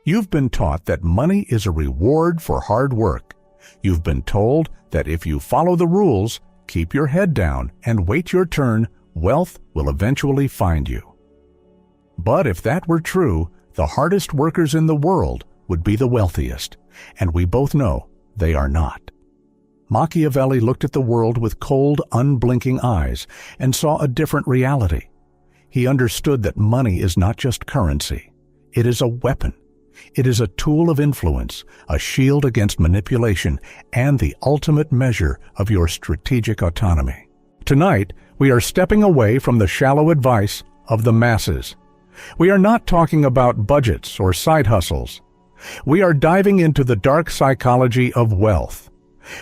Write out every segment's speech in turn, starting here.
You've been taught that money is a reward for hard work. You've been told that if you follow the rules, keep your head down, and wait your turn, wealth will eventually find you. But if that were true, the hardest workers in the world would be the wealthiest, and we both know they are not. Machiavelli looked at the world with cold, unblinking eyes and saw a different reality. He understood that money is not just currency. It is a weapon. It is a tool of influence, a shield against manipulation, and the ultimate measure of your strategic autonomy. Tonight, we are stepping away from the shallow advice of the masses. We are not talking about budgets or side hustles. We are diving into the dark psychology of wealth.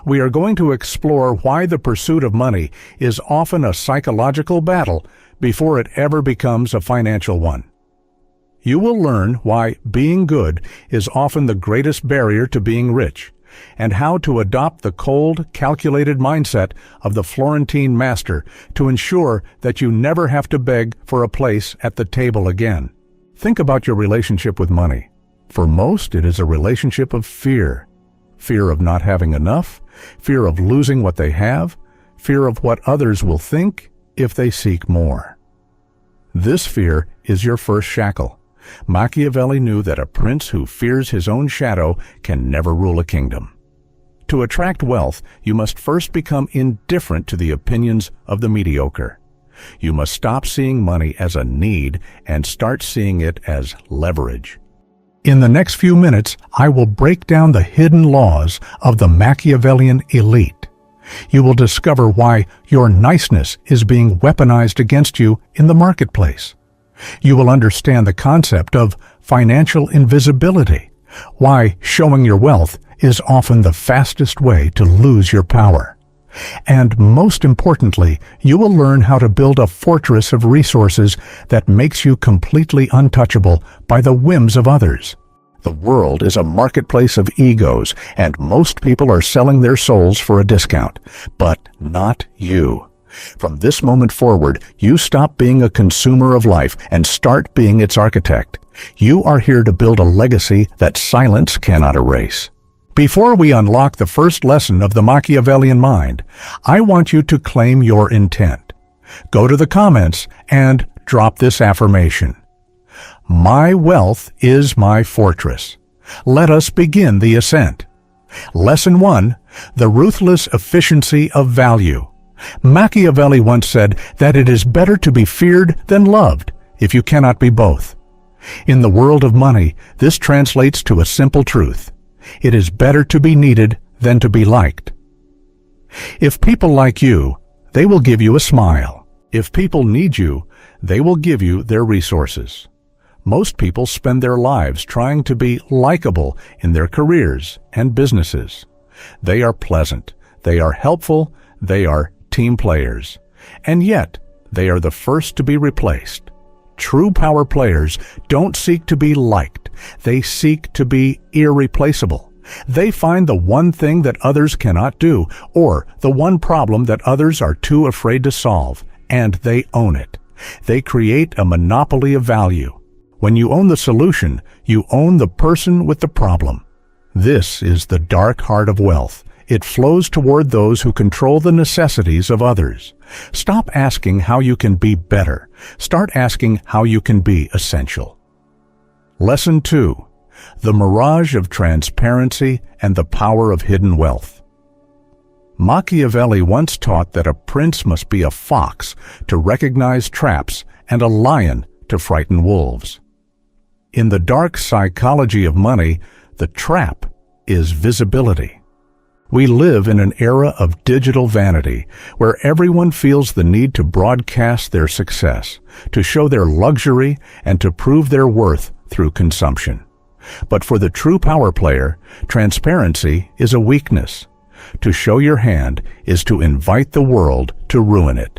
We are going to explore why the pursuit of money is often a psychological battle before it ever becomes a financial one. You will learn why being good is often the greatest barrier to being rich, and how to adopt the cold, calculated mindset of the Florentine master to ensure that you never have to beg for a place at the table again. Think about your relationship with money. For most, it is a relationship of fear. Fear of not having enough, fear of losing what they have, fear of what others will think if they seek more. This fear is your first shackle. Machiavelli knew that a prince who fears his own shadow can never rule a kingdom. To attract wealth, you must first become indifferent to the opinions of the mediocre. You must stop seeing money as a need and start seeing it as leverage. In the next few minutes, I will break down the hidden laws of the Machiavellian elite. You will discover why your niceness is being weaponized against you in the marketplace. You will understand the concept of financial invisibility, why showing your wealth is often the fastest way to lose your power. And most importantly, you will learn how to build a fortress of resources that makes you completely untouchable by the whims of others. The world is a marketplace of egos, and most people are selling their souls for a discount, but not you. From this moment forward, you stop being a consumer of life and start being its architect. You are here to build a legacy that silence cannot erase. Before we unlock the first lesson of the Machiavellian mind, I want you to claim your intent. Go to the comments and drop this affirmation. My wealth is my fortress. Let us begin the ascent. Lesson 1. The ruthless efficiency of value. Machiavelli once said that it is better to be feared than loved if you cannot be both. In the world of money, this translates to a simple truth. It is better to be needed than to be liked. If people like you, they will give you a smile. If people need you, they will give you their resources. Most people spend their lives trying to be likable in their careers and businesses. They are pleasant, they are helpful, they are team players, and yet they are the first to be replaced. True power players don't seek to be liked, they seek to be irreplaceable. They find the one thing that others cannot do, or the one problem that others are too afraid to solve, and they own it. They create a monopoly of value. When you own the solution, you own the person with the problem. This is the dark heart of wealth. It flows toward those who control the necessities of others. Stop asking how you can be better. Start asking how you can be essential. Lesson 2. The mirage of transparency and the power of hidden wealth. Machiavelli once taught that a prince must be a fox to recognize traps and a lion to frighten wolves. In the dark psychology of money, the trap is visibility. We live in an era of digital vanity, where everyone feels the need to broadcast their success, to show their luxury, and to prove their worth through consumption. But for the true power player, transparency is a weakness. To show your hand is to invite the world to ruin it.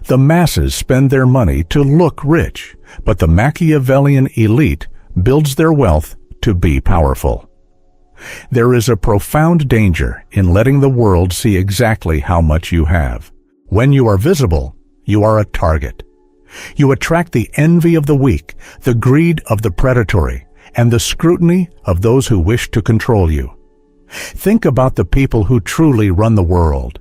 The masses spend their money to look rich, but the Machiavellian elite builds their wealth to be powerful. There is a profound danger in letting the world see exactly how much you have. When you are visible, you are a target. You attract the envy of the weak, the greed of the predatory, and the scrutiny of those who wish to control you. Think about the people who truly run the world.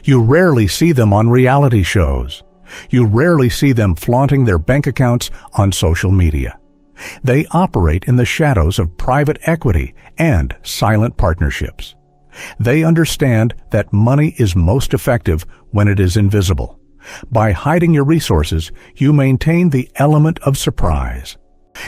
You rarely see them on reality shows. You rarely see them flaunting their bank accounts on social media. They operate in the shadows of private equity and silent partnerships. They understand that money is most effective when it is invisible. By hiding your resources, you maintain the element of surprise.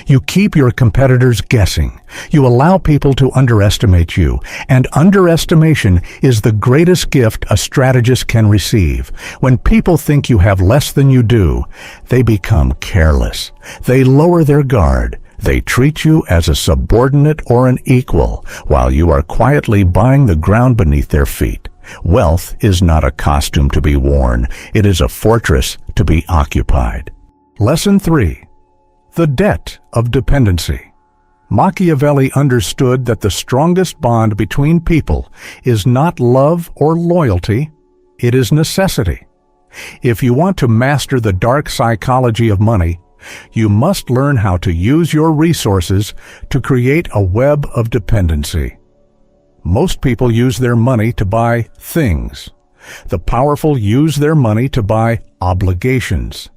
You keep your competitors guessing. You allow people to underestimate you, and underestimation is the greatest gift a strategist can receive. When people think you have less than you do, they become careless. They lower their guard. They treat you as a subordinate or an equal, while you are quietly buying the ground beneath their feet. Wealth is not a costume to be worn. It is a fortress to be occupied. Lesson 3. The debt of dependency. Machiavelli understood that the strongest bond between people is not love or loyalty, it is necessity. If you want to master the dark psychology of money, you must learn how to use your resources to create a web of dependency. Most people use their money to buy things. The powerful use their money to buy obligations.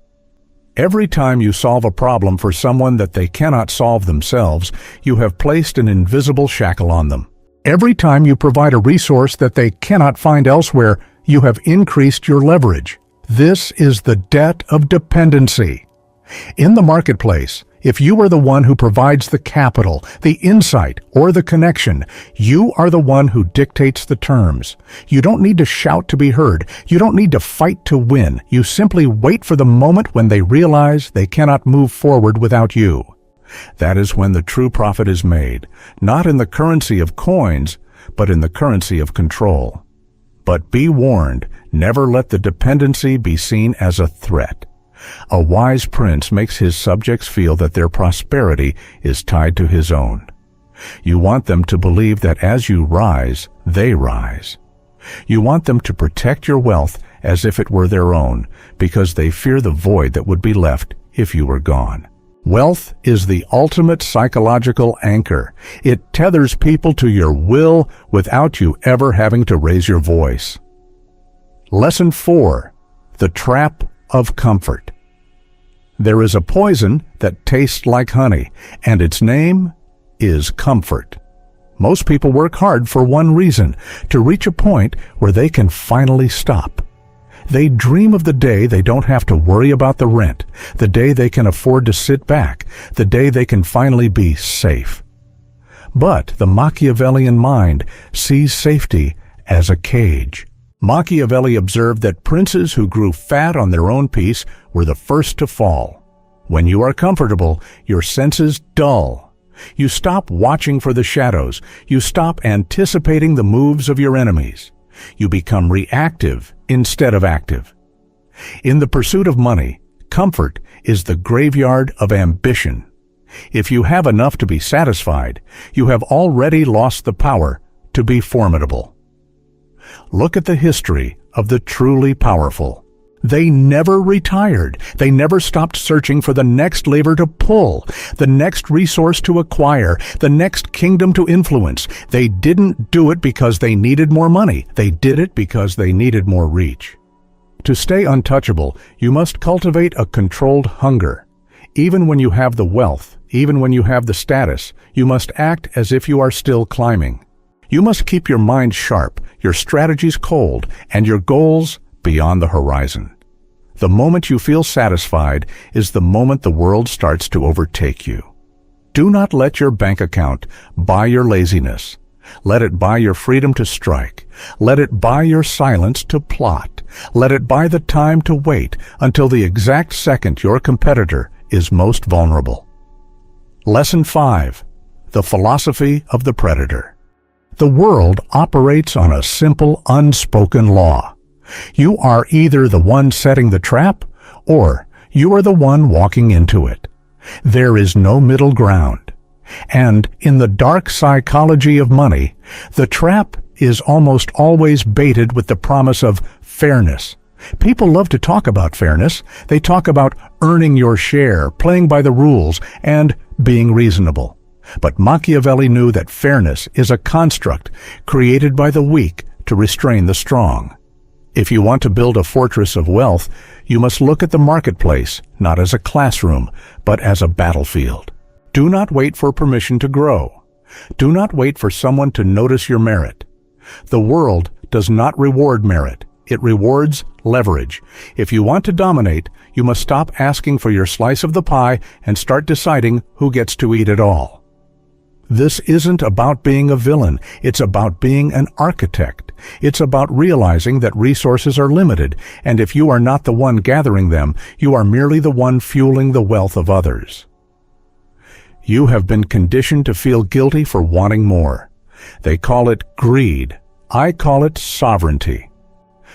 Every time you solve a problem for someone that they cannot solve themselves, you have placed an invisible shackle on them. Every time you provide a resource that they cannot find elsewhere, you have increased your leverage. This is the debt of dependency. In the marketplace, if you are the one who provides the capital, the insight, or the connection, you are the one who dictates the terms. You don't need to shout to be heard. You don't need to fight to win. You simply wait for the moment when they realize they cannot move forward without you. That is when the true profit is made, not in the currency of coins, but in the currency of control. But be warned, never let the dependency be seen as a threat. A wise prince makes his subjects feel that their prosperity is tied to his own. You want them to believe that as you rise, they rise. You want them to protect your wealth as if it were their own, because they fear the void that would be left if you were gone. Wealth is the ultimate psychological anchor. It tethers people to your will without you ever having to raise your voice. Lesson 4. The trap of comfort. There is a poison that tastes like honey, and its name is comfort. Most people work hard for one reason, to reach a point where they can finally stop. They dream of the day they don't have to worry about the rent, the day they can afford to sit back, the day they can finally be safe. But the Machiavellian mind sees safety as a cage. Machiavelli observed that princes who grew fat on their own peace were the first to fall. When you are comfortable, your senses dull. You stop watching for the shadows. You stop anticipating the moves of your enemies. You become reactive instead of active. In the pursuit of money, comfort is the graveyard of ambition. If you have enough to be satisfied, you have already lost the power to be formidable. Look at the history of the truly powerful. They never retired. They never stopped searching for the next lever to pull, the next resource to acquire, the next kingdom to influence. They didn't do it because they needed more money. They did it because they needed more reach. To stay untouchable, you must cultivate a controlled hunger. Even when you have the wealth, even when you have the status, you must act as if you are still climbing. You must keep your mind sharp, your strategies cold, and your goals beyond the horizon. The moment you feel satisfied is the moment the world starts to overtake you. Do not let your bank account buy your laziness. Let it buy your freedom to strike. Let it buy your silence to plot. Let it buy the time to wait until the exact second your competitor is most vulnerable. Lesson 5. The philosophy of the predator. The world operates on a simple, unspoken law. You are either the one setting the trap, or you are the one walking into it. There is no middle ground. And in the dark psychology of money, the trap is almost always baited with the promise of fairness. People love to talk about fairness. They talk about earning your share, playing by the rules, and being reasonable. But Machiavelli knew that fairness is a construct created by the weak to restrain the strong. If you want to build a fortress of wealth, you must look at the marketplace not as a classroom, but as a battlefield. Do not wait for permission to grow. Do not wait for someone to notice your merit. The world does not reward merit. It rewards leverage. If you want to dominate, you must stop asking for your slice of the pie and start deciding who gets to eat it all. This isn't about being a villain. It's about being an architect. It's about realizing that resources are limited, and if you are not the one gathering them, you are merely the one fueling the wealth of others. You have been conditioned to feel guilty for wanting more. They call it greed. I call it sovereignty.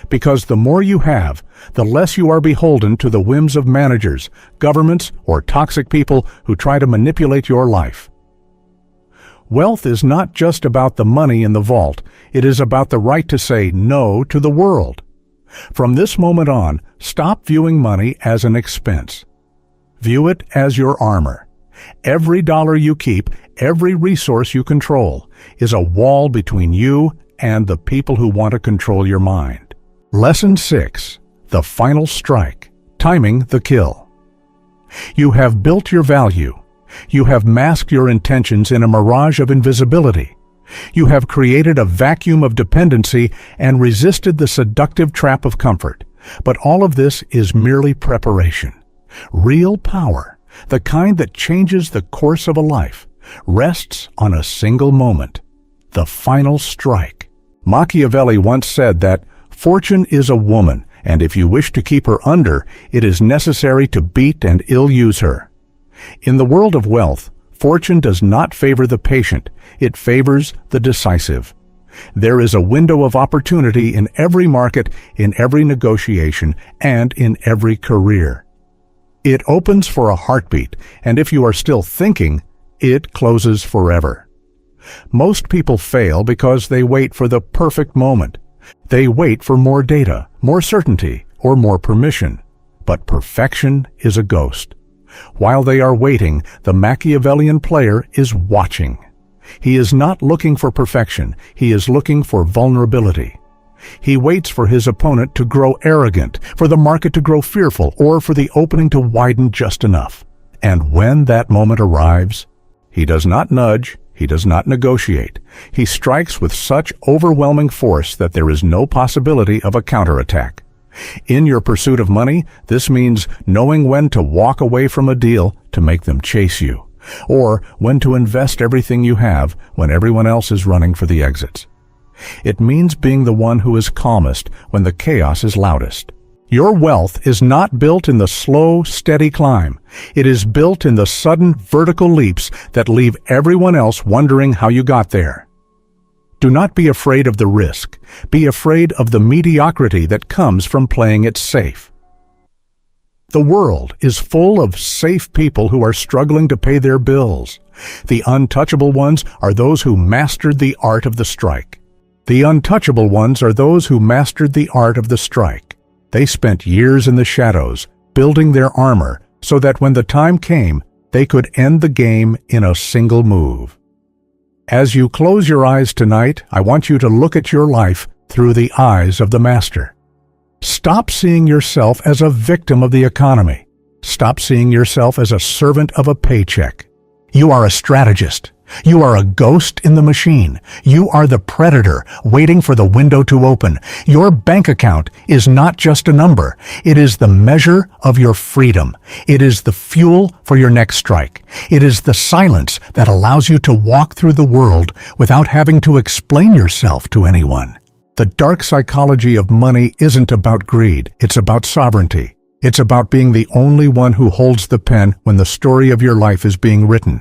Because the more you have, the less you are beholden to the whims of managers, governments, or toxic people who try to manipulate your life. Wealth is not just about the money in the vault. It is about the right to say no to the world. From this moment on, stop viewing money as an expense. View it as your armor. Every dollar you keep, every resource you control, is a wall between you and the people who want to control your mind. Lesson 6. The final strike. Timing the kill. You have built your value. You have masked your intentions in a mirage of invisibility. You have created a vacuum of dependency and resisted the seductive trap of comfort. But all of this is merely preparation. Real power, the kind that changes the course of a life, rests on a single moment. The final strike. Machiavelli once said that fortune is a woman, and if you wish to keep her under, it is necessary to beat and ill-use her. In the world of wealth, fortune does not favor the patient, it favors the decisive. There is a window of opportunity in every market, in every negotiation, and in every career. It opens for a heartbeat, and if you are still thinking, it closes forever. Most people fail because they wait for the perfect moment. They wait for more data, more certainty, or more permission. But perfection is a ghost. While they are waiting, the Machiavellian player is watching. He is not looking for perfection. He is looking for vulnerability. He waits for his opponent to grow arrogant, for the market to grow fearful, or for the opening to widen just enough. And when that moment arrives, he does not nudge, he does not negotiate. He strikes with such overwhelming force that there is no possibility of a counterattack. In your pursuit of money, this means knowing when to walk away from a deal to make them chase you, or when to invest everything you have when everyone else is running for the exits. It means being the one who is calmest when the chaos is loudest. Your wealth is not built in the slow, steady climb. It is built in the sudden vertical leaps that leave everyone else wondering how you got there. Do not be afraid of the risk. Be afraid of the mediocrity that comes from playing it safe. The world is full of safe people who are struggling to pay their bills. The untouchable ones are those who mastered the art of the strike. The untouchable ones are those who mastered the art of the strike. They spent years in the shadows, building their armor, so that when the time came, they could end the game in a single move. As you close your eyes tonight, I want you to look at your life through the eyes of the master. Stop seeing yourself as a victim of the economy. Stop seeing yourself as a servant of a paycheck. You are a strategist. You are a ghost in the machine. You are the predator waiting for the window to open. Your bank account is not just a number. It is the measure of your freedom. It is the fuel for your next strike. It is the silence that allows you to walk through the world without having to explain yourself to anyone. The dark psychology of money isn't about greed. It's about sovereignty. It's about being the only one who holds the pen when the story of your life is being written.